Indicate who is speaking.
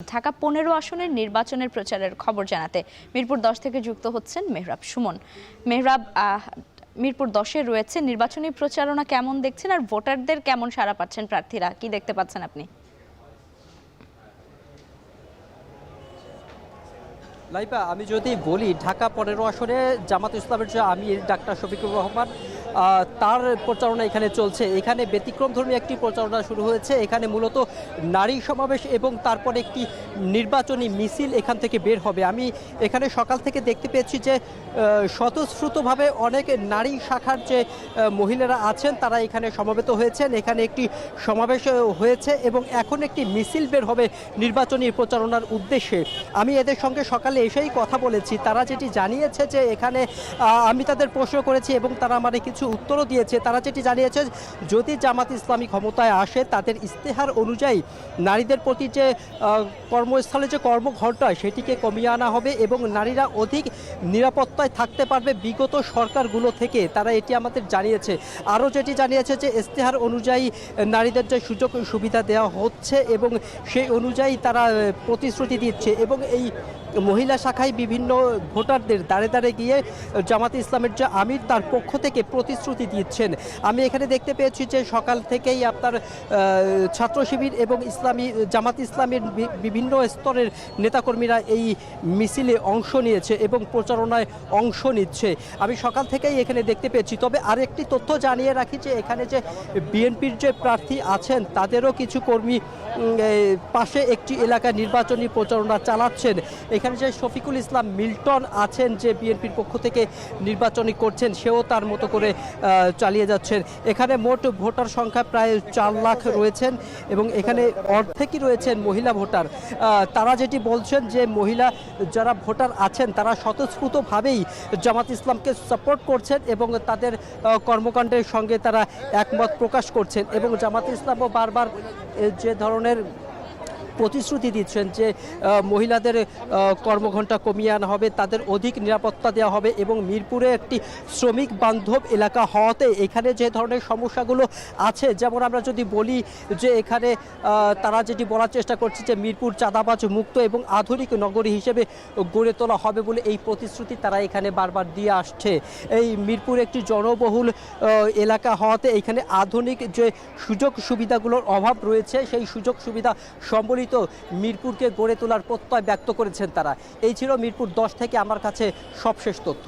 Speaker 1: ঢাকা ১৫ আসনের নির্বাচনের প্রচারের খবর জানাতে মিরপুর ১০ থেকে যুক্ত হচ্ছেন মেহরাব সুমন। মেহরাব, মিরপুর ১০-এ রয়েছে, নির্বাচনী প্রচারণা কেমন দেখছেন আর ভোটারদের কেমন সাড়া পাচ্ছেন প্রার্থীরা, কি দেখতে পাচ্ছেন আপনি?
Speaker 2: লাইবা, আমি যদি বলি ঢাকা ১৫ আসনে জামাত ইসলামের যে আমির ডাক্তার শফিকুর রহমান, তার প্রচারণা এখানে চলছে। এখানে ব্যতিক্রমধর্মী একটি প্রচারণা শুরু হয়েছে। এখানে মূলত নারী সমাবেশ এবং তারপরে একটি নির্বাচনী মিছিল এখান থেকে বের হবে। আমি এখানে সকাল থেকে দেখতে পেয়েছি যে স্বতঃস্ফূর্তভাবে অনেক নারী শাখার যে মহিলারা আছেন তারা এখানে সমবেত হয়েছেন। এখানে একটি সমাবেশ হয়েছে এবং এখন একটি মিছিল বের হবে নির্বাচনী প্রচারণার উদ্দেশ্যে। আমি এদের সঙ্গে সকালে এসেই কথা বলেছি। তারা যেটি জানিয়েছে যে এখানে আমি তাদের প্রশ্ন করেছি এবং তারা আমাদের কিছু উত্তরও দিয়েছে। তারা যেটি জানিয়েছে, যদি জামাত ইসলামী ক্ষমতায় আসে তাদের ইস্তেহার অনুযায়ী নারীদের প্রতি যে কর্মস্থলে যে কর্মঘণ্টা সেটিকে কমিয়ে আনা হবে এবং নারীরা অধিক নিরাপত্তায় থাকতে পারবে বিগত সরকারগুলো থেকে। তারা এটি আমাদের জানিয়েছে। আরও যেটি জানিয়েছে যে ইস্তেহার অনুযায়ী নারীদের যে সুযোগ সুবিধা দেওয়া হচ্ছে এবং সেই অনুযায়ী তারা প্রতিশ্রুতি দিচ্ছে এবং এই মহিলা শাখায় বিভিন্ন ভোটারদের দাঁড়ে দাঁড়ে গিয়ে জামাত ইসলামের যে আমির তার পক্ষ থেকে প্রতিশ্রুতি দিচ্ছেন। আমি এখানে দেখতে পেয়েছি যে সকাল থেকেই আপনার ছাত্র শিবির এবং জামাত ইসলামের বিভিন্ন স্তরের নেতাকর্মীরা এই মিছিলে অংশ নিয়েছে এবং প্রচারণায় অংশ নিচ্ছে। আমি সকাল থেকেই এখানে দেখতে পেয়েছি। তবে আরেকটি তথ্য জানিয়ে রাখি যে এখানে যে বিএনপির যে প্রার্থী আছেন তাদেরও কিছু কর্মী পাশে একটি এলাকায় নির্বাচনী প্রচারণা চালাচ্ছেন। এখানে যে শফিকুল ইসলাম মিল্টন আছেন যে বিএনপির পক্ষ থেকে নির্বাচনী করছেন, সেও তার মতো করে চালিয়ে যাচ্ছেন। এখানে মোট ভোটার সংখ্যা প্রায় ৪ লাখ রয়েছেন এবং এখানে অর্ধেকই রয়েছেন মহিলা ভোটার। তারা যেটি বলছেন যে মহিলা যারা ভোটার আছেন তারা স্বতঃস্ফূর্তভাবেই জামাত ইসলামকে সাপোর্ট করছেন এবং তাদের কর্মকাণ্ডের সঙ্গে তারা একমত প্রকাশ করছেন এবং জামাত ইসলামও বারবার যে ধরনের প্রতিশ্রুতি দিচ্ছেন যে মহিলাদের কর্মঘণ্টা কমিয়ে আনা হবে, তাদের অধিক নিরাপত্তা দেওয়া হবে এবং মিরপুরে একটি শ্রমিক বান্ধব এলাকা হওয়াতে এখানে যে ধরনের সমস্যাগুলো আছে, যেমন আমরা যদি বলি যে এখানে তারা যেটি বলার চেষ্টা করছে যে মিরপুর চাঁদাবাজ মুক্ত এবং আধুনিক নগরী হিসেবে গড়ে তোলা হবে বলে এই প্রতিশ্রুতি তারা এখানে বারবার দিয়ে আসছে। এই মিরপুর একটি জনবহুল এলাকা হওয়াতে এখানে আধুনিক যে সুযোগ সুবিধাগুলোর অভাব রয়েছে সেই সুযোগ সুবিধা সম্বলিত মিরপুরকে গড়ে তোলার প্রত্যয় ব্যক্ত করেছেন তারা। এই ছিল মিরপুর ১০ থেকে আমার কাছে সবশেষ তথ্য।